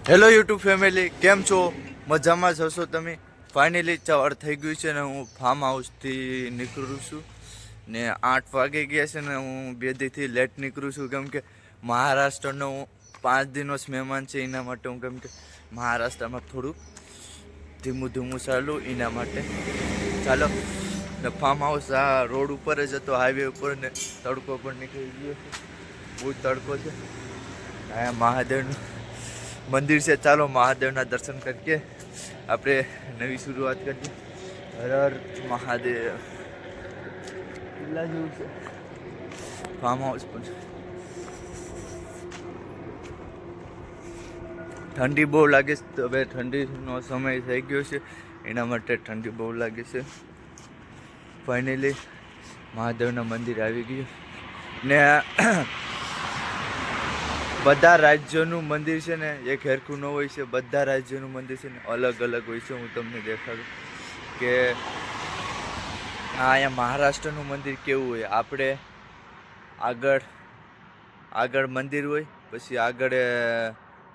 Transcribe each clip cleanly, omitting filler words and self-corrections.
Hello YouTube family, કેમ છો? મજામાં જ હશો તમે? ફાઇનલી સવાર થઈ ગયું છે ને હું ફાર્મ હાઉસથી નીકળું છું ને 8 વાગે ગયા છે ને હું 2 દીથી લેટ નીકળું છું કેમ કે મહારાષ્ટ્રનો હું 5 દિવસ મહેમાન છે એના માટે હું કેમ કે મહારાષ્ટ્રમાં થોડુંક ધીમું ધીમું ચાલું એના માટે ચાલો ને ફાર્મ હાઉસ આ રોડ ઉપર જ હતો, હાઈવે ઉપર ને તડકો પણ નીકળી ગયો છે, બહુ તડકો છે. અહીંયા મહાદેવનું મંદિર છે, ચાલો મહાદેવના દર્શન કરીએ, આપણે નવી શરૂઆત કરીએ. હર હર મહાદેવ. કિલ્લા જેવું છે ફાર્મ હાઉસ પણ. ઠંડી બહુ લાગે છે, હવે ઠંડીનો સમય થઈ ગયો છે એના માટે ઠંડી બહુ લાગે છે. ફાઇનલી મહાદેવના મંદિર આવી ગયું ને બધા રાજ્યોનું મંદિર છે ને એક હરખું ન હોય છે, બધા રાજ્યોનું મંદિર છે ને અલગ અલગ હોય છે. હું તમને દેખાડું કે અહીંયા મહારાષ્ટ્રનું મંદિર કેવું હોય. આપણે આગળ મંદિર હોય, પછી આગળ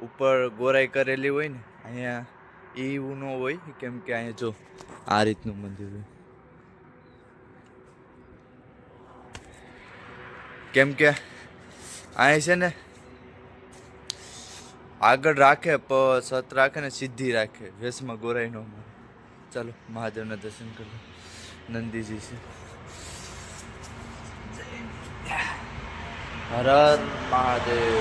ઉપર ગોરાઈ કરેલી હોય ને, અહીંયા એવું ન હોય કેમ કે અહીંયા જો આ રીતનું મંદિર હોય કેમ કે અહીંયા છે ને આગળ રાખે સત રાખે ને સીધી રાખે, વેશમાં ગોરાઈ નો મારે. ચાલો મહાદેવના દર્શન કરો. નંદીજી છે. હર હર મહાદેવ.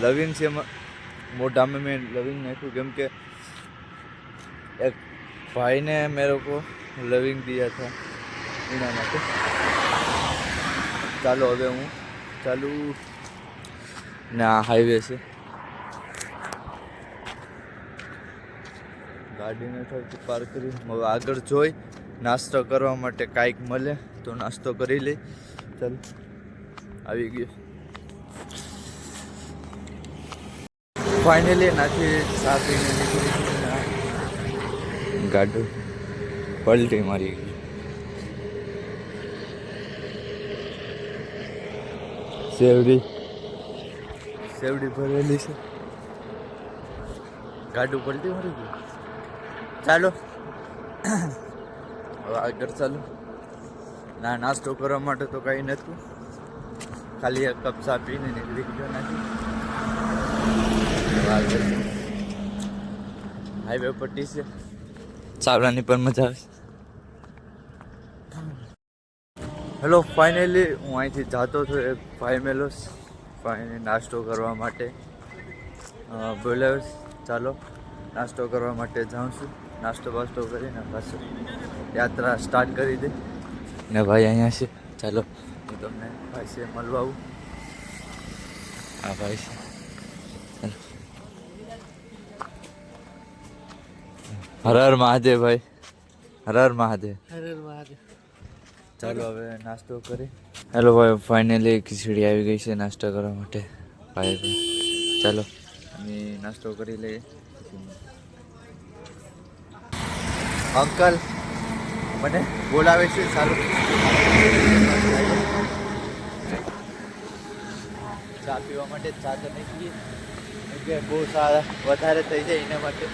लविंग से मोटा में मैं लविंग नहीं केम के एक भाई ने मेरे को लविंग दिया था એના માટે. ચાલો હવે હું ચાલુ ને આ હાઈવે છે, ગાડીને થોડી પાર્ક કરી હવે આગળ જોઈ નાસ્તો કરવા માટે કાંઈક મળે તો નાસ્તો કરી લઈ. ચાલો આવી ગયો. ફાઇનલી નાથી ચા પીને નીકળી ગાડી પલટી મારી ગઈ. સેવડી ભરેલી છે, ગાડું પલટી મારી ગયું. ચાલો હવે આગળ ચાલો. ના નાસ્તો કરવા માટે તો કંઈ નહોતું, ખાલી એક કપ ચા પીને નીકળી ગયો નાખી. હાઈવે પટ્ટી છે, ચાલવાની પણ મજા આવે. હેલો ફાઇનલી હું અહીંથી જતો હતો, એક ભાઈ મેલો ફાઇનલી નાસ્તો કરવા માટે બોલાવ્યો. ચાલો નાસ્તો કરવા માટે જાઉં છું. નાસ્તો બાસ્તો કરીને પાછું યાત્રા સ્ટાર્ટ કરી દે ને ભાઈ અહીંયા છે. ચાલો હું તમને ભાઈ છે મળવા આવું. હા ભાઈ છે. હર હર મહાદેવ ભાઈ, હર હર મહાદેવ. હર હર મહાદેવ. ચાલો હવે નાસ્તો કરી. હેલો ભાઈ, ફાઇનલી ખીચડી આવી ગઈ છે નાસ્તો કરવા માટે. ભાઈ ચાલો અમે નાસ્તો કરી લઈએ. અંકલ મને બોલાવે છે, ચાલો ચા પીવા માટે. ચા તો નહીં પીએ કે બહુ સારા વધારે થઈ જાય એના માટે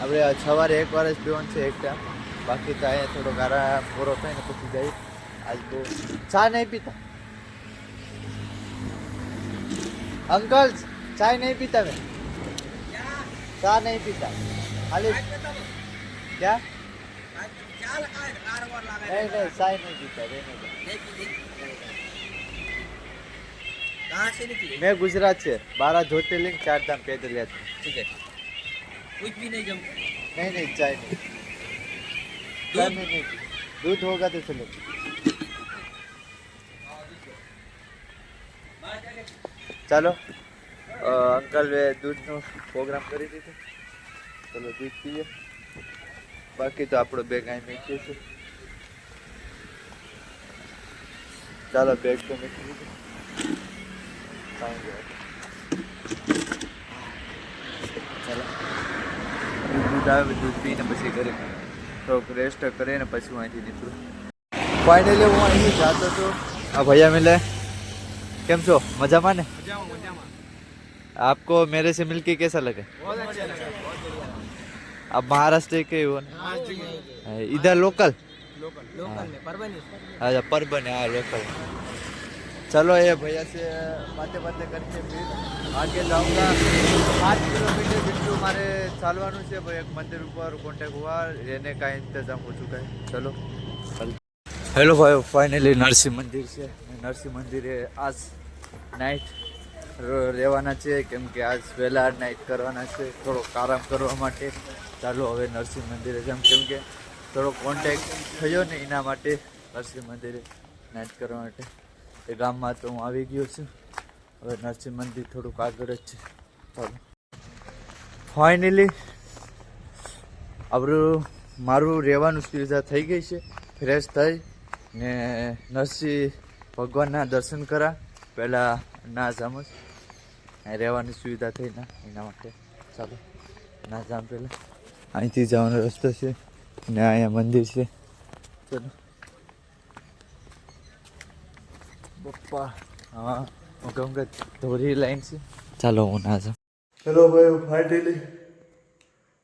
આપણે સવારે એક વાર જ પીવાનું છે, એક ટાઈમ. બાકી તો અહીંયા થોડો ગારા પૂરો થાય ને પછી જાય. આજ બહુ ચા નહીં પીતા અંકલ, ચાય નહીં પીતા મેં, ચા નહીં પીતા ખાલી क्या नहीं नहीं चाय नहीं पीता. कहाँ से निकले? मैं गुजरात से 12 ज्योतिर्लिंग 4 धाम पैदल यात्रा. ठीक है, कुछ भी नहीं जम. नहीं नहीं चाय नहीं, चाय में नहीं, दूध होगा तो चलो. ચાલો અંકલ દૂધનો પ્રોગ્રામ કરી દીધો. ચલો દૂધ પીએ, બાકી તો આપણો બેગ અહીં મૂકીએ છીએ. ચાલો બેગ તો મૂકી દીધું. ચાલો દૂધ આવે, દૂધ પીને પછી ઘરે થોડોક રેસ્ટ કરીને પછી હું અહીંથી નીકળું. ફાઇનલી હું અહીં જાતો હતો આ ભૈયા મિલે કેમ છો મજામાં ને आपको मेरे से मिलके कैसा लगा आप महाराष्ट्र के हो ना इधर लोकल अच्छा परबन है हाँ लोकल चलो ये भैया से बातें बातें करके फिर आगे जाऊंगा 5 किलोमीटर જેટલું મારે ચાલવાનું છે ભાઈ એક મંદિર ઉપર કોન્ટેક્ટ हुआ रहने का इंतजाम हो चुका है चलो हेलो भाई फाइनली नरसिंह मंदिर છે નરસિંહ મંદિરે આજ નાઇટ રહેવાના છે કેમ કે આજ વહેલા નાઇટ કરવાના છે થોડોક આરામ કરવા માટે ચાલો હવે નરસિંહ મંદિરે જેમ કેમ કે થોડો કોન્ટેક્ટ થયો ને એના માટે નરસિંહ મંદિરે નાઇટ કરવા માટે એ ગામમાં તો હું આવી ગયો છું હવે નરસિંહ મંદિર થોડુંક આગળ જ છે ચાલો ફાઇનલી આપણું મારું રહેવાનું સુવિધા થઈ ગઈ છે ફ્રેશ થઈ ને નરસિંહ ભગવાનના દર્શન કરા પહેલાં ના જામ જ રહેવાની સુવિધા થઈ ના એના માટે ચાલો ના જામ પહેલાં અહીંથી જવાનો રસ્તો છે ને અહીંયા મંદિર છે ચલો પપ્પા હા હું કહું કે ધોરી લાઈન છે ચાલો હું ના જાઉં ચલો ભાઈ ફાઇનલી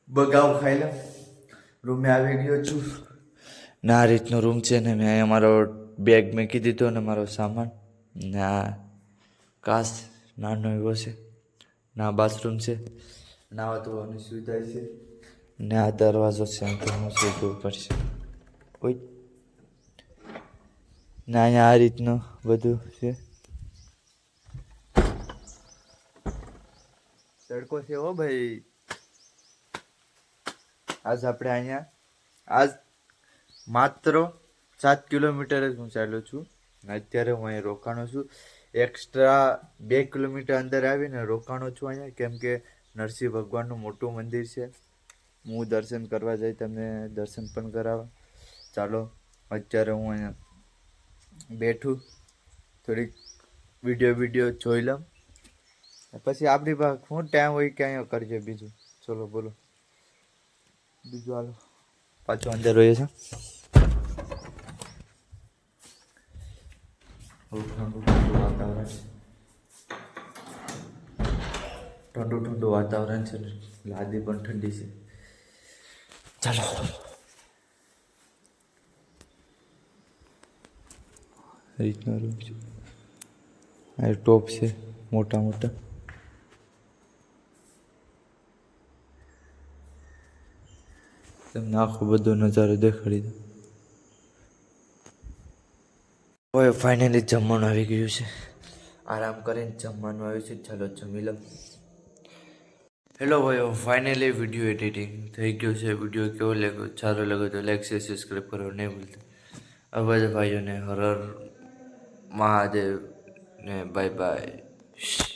બગાવ ખાઈ લઉં રૂમે આવી ગયો છું ને આ રીતનો રૂમ છે ને મેં અહીંયા મારો બેગ મૂકી દીધો ને મારો સામાન ને આ કાચ નાનો એવો છે ને આ બાથરૂમ છે નાવા ધોવાની સુવિધા છે ને આ દરવાજો છે આમ તો હું જોવું પડશે ઓય ને અહીંયા આ રીતનું બધું છે તડકો છે હો ભાઈ આજ આપણે અહીંયા આજ માત્ર 7 કિલોમીટર જ હું ચાલ્યો છું અત્યારે હું અહીંયા રોકાણો છું એક્સ્ટ્રા 2 કિલોમીટર અંદર આવીને રોકાણો છું અહીંયા કેમ કે નરસિંહ ભગવાનનું મોટું મંદિર છે હું દર્શન કરવા જઈ તમને દર્શન પણ કરાવવા ચાલો અત્યારે હું અહીંયા બેઠું થોડીક વિડીયો જોઈ લઉં પછી આપણી પાસે શું ટાઈમ હોય કે અહીંયા કરજે બીજું ચલો બોલો બીજું હાલો પાછું અંદર રહીએ છે ઠંડુ વાતાવરણ છે લાદી પણ ઠંડી છે ચાલો રીતનો રૂમ છે આ ટોપ છે મોટા તમને આખો બધો નજારો દેખાડી દો હવે ફાઇનલી જમવાનું આવી ગયું છે આરામ કરીને જમવાનું આવ્યું છે ચાલો જમી લો હેલો ભાઈઓ ફાઇનલી વિડીયો એડિટિંગ થઈ ગયો છે વિડીયો કેવો લાગ્યો સારો લાગ્યો તો લાઈક શેર સબસ્ક્રાઈબ કરવા નહીં ભૂલતા આ બધા ભાઈઓને હર હર મહાદેવ ને બાય બાય